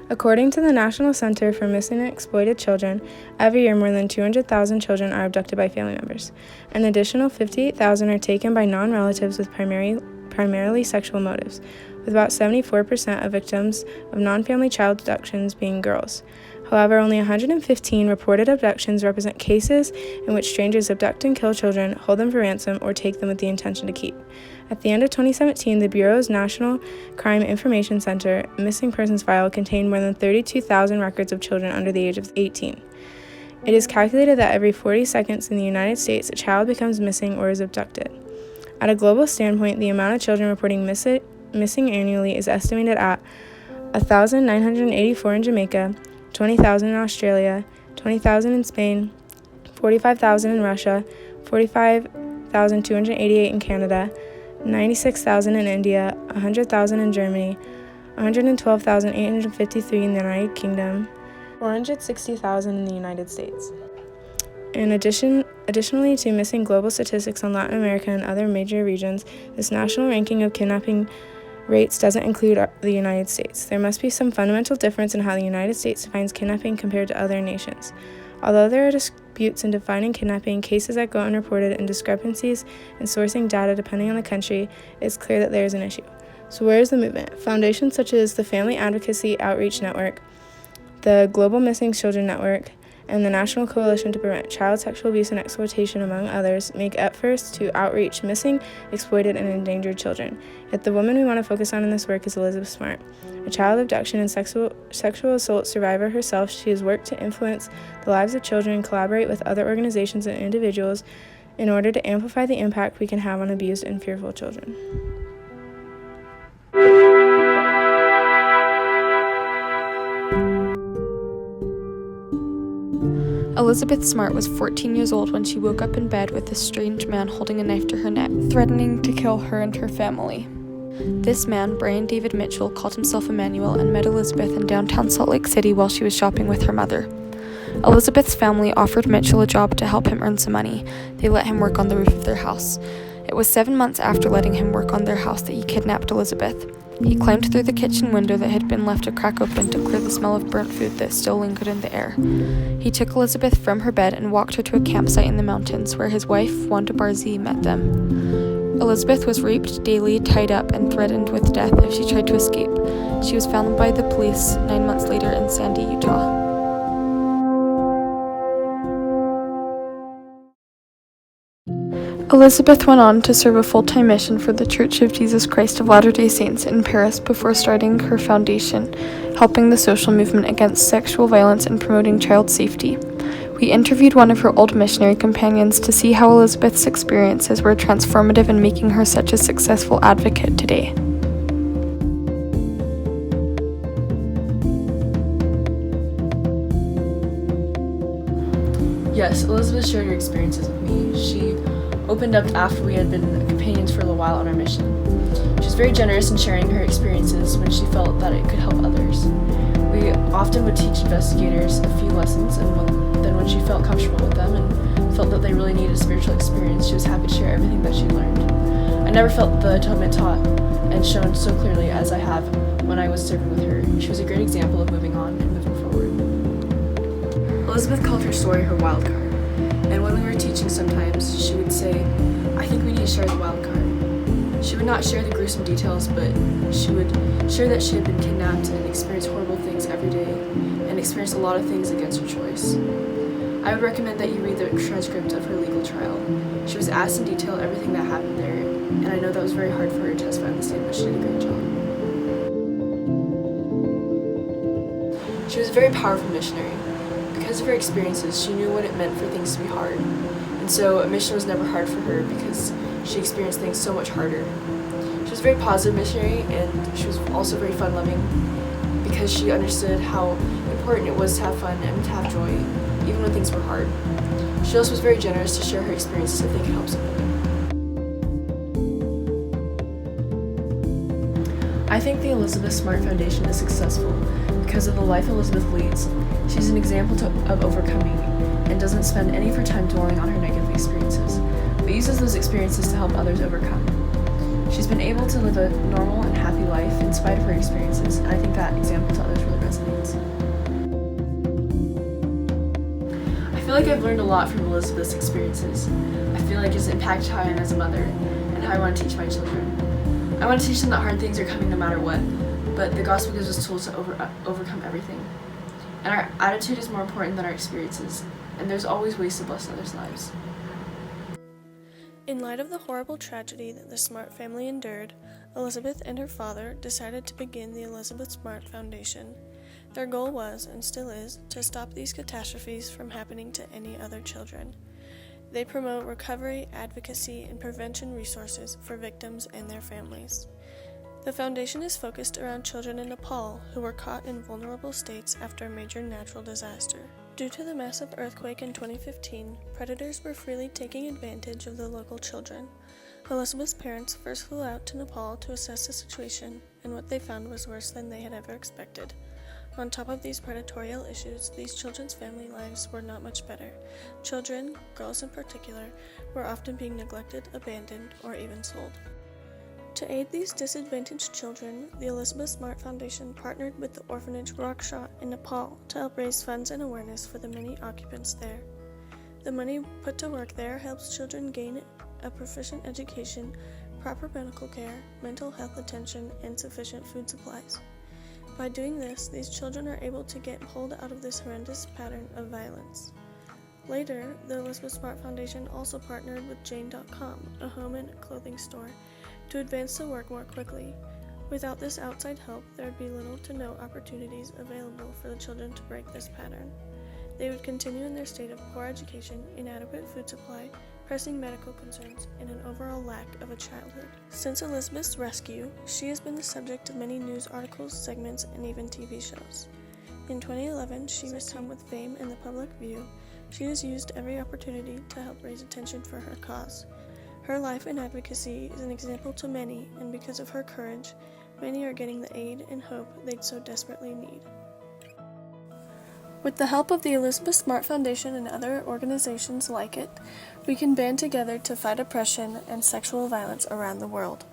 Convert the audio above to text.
According to the National Center for Missing and Exploited Children, every year more than 200,000 children are abducted by family members. An additional 58,000 are taken by non-relatives with primarily sexual motives, with about 74% of victims of non-family child abductions being girls. However, only 115 reported abductions represent cases in which strangers abduct and kill children, hold them for ransom, or take them with the intention to keep. At the end of 2017, the Bureau's National Crime Information Center missing persons file contained more than 32,000 records of children under the age of 18. It is calculated that every 40 seconds in the United States, a child becomes missing or is abducted. At a global standpoint, the amount of children reporting missing annually is estimated at 1,984 in Jamaica, 20,000 in Australia, 20,000 in Spain, 45,000 in Russia, 45,288 in Canada, 96,000 in India, 100,000 in Germany, 112,853 in the United Kingdom, 460,000 in the United States. Additionally to missing global statistics on Latin America and other major regions, this national ranking of kidnapping rates doesn't include the United States. There must be some fundamental difference in how the United States defines kidnapping compared to other nations. Although there are disputes in defining kidnapping, cases that go unreported, and discrepancies in sourcing data depending on the country, it's clear that there is an issue. So where is the movement? Foundations such as the Family Advocacy Outreach Network, the Global Missing Children Network, and the National Coalition to Prevent Child Sexual Abuse and Exploitation, among others, make efforts to outreach missing, exploited, and endangered children. Yet the woman we want to focus on in this work is Elizabeth Smart. A child abduction and sexual assault survivor herself, she has worked to influence the lives of children and collaborate with other organizations and individuals in order to amplify the impact we can have on abused and fearful children. Elizabeth Smart was 14 years old when she woke up in bed with a strange man holding a knife to her neck, threatening to kill her and her family. This man, Brian David Mitchell, called himself Emmanuel and met Elizabeth in downtown Salt Lake City while she was shopping with her mother. Elizabeth's family offered Mitchell a job to help him earn some money. They let him work on the roof of their house. It was 7 months after letting him work on their house that he kidnapped Elizabeth. He climbed through the kitchen window that had been left a crack open to clear the smell of burnt food that still lingered in the air. He took Elizabeth from her bed and walked her to a campsite in the mountains where his wife, Wanda Barzee, met them. Elizabeth was raped daily, tied up, and threatened with death if she tried to escape. She was found by the police 9 months later in Sandy, Utah. Elizabeth went on to serve a full-time mission for the Church of Jesus Christ of Latter-day Saints in Paris before starting her foundation, helping the social movement against sexual violence and promoting child safety. We interviewed one of her old missionary companions to see how Elizabeth's experiences were transformative in making her such a successful advocate today. Yes, Elizabeth shared her experiences with me. She opened up after we had been companions for a little while on our mission. She was very generous in sharing her experiences when she felt that it could help others. We often would teach investigators a few lessons, and then when she felt comfortable with them and felt that they really needed a spiritual experience, she was happy to share everything that she learned. I never felt the atonement taught and shown so clearly as I have when I was serving with her. She was a great example of moving on and moving forward. Elizabeth called her story her wild card. And when we were teaching sometimes, she would say, "I think we need to share the wild card." She would not share the gruesome details, but she would share that she had been kidnapped and experienced horrible things every day and experienced a lot of things against her choice. I would recommend that you read the transcript of her legal trial. She was asked in detail everything that happened there, and I know that was very hard for her to testify on the stand, but she did a great job. She was a very powerful missionary. Because of her experiences, she knew what it meant for things to be hard. And so a mission was never hard for her because she experienced things so much harder. She was a very positive missionary, and she was also very fun-loving because she understood how important it was to have fun and to have joy, even when things were hard. She also was very generous to share her experiences if they could help someone. I think the Elizabeth Smart Foundation is successful because of the life Elizabeth leads. She's an example of overcoming and doesn't spend any of her time dwelling on her negative experiences, but uses those experiences to help others overcome. She's been able to live a normal and happy life in spite of her experiences, and I think that example to others really resonates. I feel like I've learned a lot from Elizabeth's experiences. I feel like it's impacted how I am as a mother and how I want to teach my children. I want to teach them that hard things are coming no matter what, but the gospel gives us tools to overcome everything. And our attitude is more important than our experiences, and there's always ways to bless others' lives. In light of the horrible tragedy that the Smart family endured, Elizabeth and her father decided to begin the Elizabeth Smart Foundation. Their goal was, and still is, to stop these catastrophes from happening to any other children. They promote recovery, advocacy, and prevention resources for victims and their families. The foundation is focused around children in Nepal who were caught in vulnerable states after a major natural disaster. Due to the massive earthquake in 2015, predators were freely taking advantage of the local children. Elizabeth's parents first flew out to Nepal to assess the situation, and what they found was worse than they had ever expected. On top of these predatory issues, these children's family lives were not much better. Children, girls in particular, were often being neglected, abandoned, or even sold. To aid these disadvantaged children, the Elizabeth Smart Foundation partnered with the orphanage Raksha in Nepal to help raise funds and awareness for the many occupants there. The money put to work there helps children gain a proficient education, proper medical care, mental health attention, and sufficient food supplies. By doing this, these children are able to get pulled out of this horrendous pattern of violence. Later, the Elizabeth Smart Foundation also partnered with Jane.com, a home and clothing store, to advance the work more quickly. Without this outside help, there would be little to no opportunities available for the children to break this pattern. They would continue in their state of poor education, inadequate food supply, pressing medical concerns, and an overall lack of a childhood. Since Elizabeth's rescue, she has been the subject of many news articles, segments, and even TV shows. In 2011, she was come with fame in the public view. She has used every opportunity to help raise attention for her cause. Her life and advocacy is an example to many, and because of her courage, many are getting the aid and hope they'd so desperately need. With the help of the Elizabeth Smart Foundation and other organizations like it, we can band together to fight oppression and sexual violence around the world.